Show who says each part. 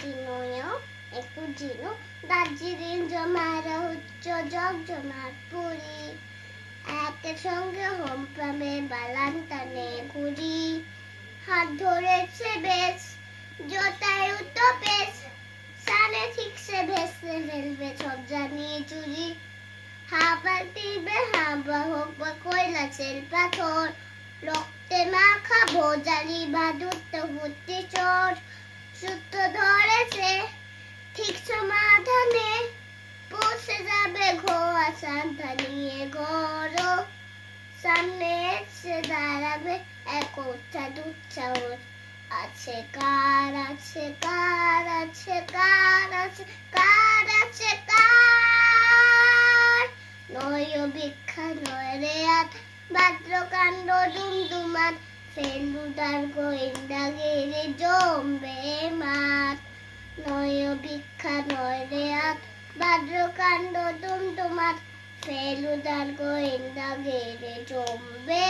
Speaker 1: চিনোয় একটু চিনো দার্জিলিং জমারা উচ্চ জগজমাট পুরী একের সঙ্গে হোম পাবে বালান টানে ঘুরি হাত ধরেছে বেশ জোতায় উঠো বেশ সানে ঠিকসে ভেসে ফেলবে সব জানিয়ে চুরি হাবা দিবে হাবা হোক বা কয়লা চেল পাথর রক্তে মাখা ভোজালি বাদুরতে হুত্তি চোর সূত্র ধরেছে ঠিক সমাধানে পৌঁছে যাবে ঘোয়া শান্তা নিয়ে ঘোরো সামনে এসে দাঁড়াবে এক উচ্চা দুচ্চাওর আছে কার আছে কার আছে কার আছে কার আছে কার নয় ভিক্ষা নয় রে আত ভাদ্রকাণ্ড ডুমডুমাত ফেলুদার গোয়েন্দা গেরে জমবে মাত নয় ভিক্ষা নয় রে আত ভাদ্রকাণ্ড ডুমডুমাত ফেলুদার গোয়েন্দা গেরে জমবে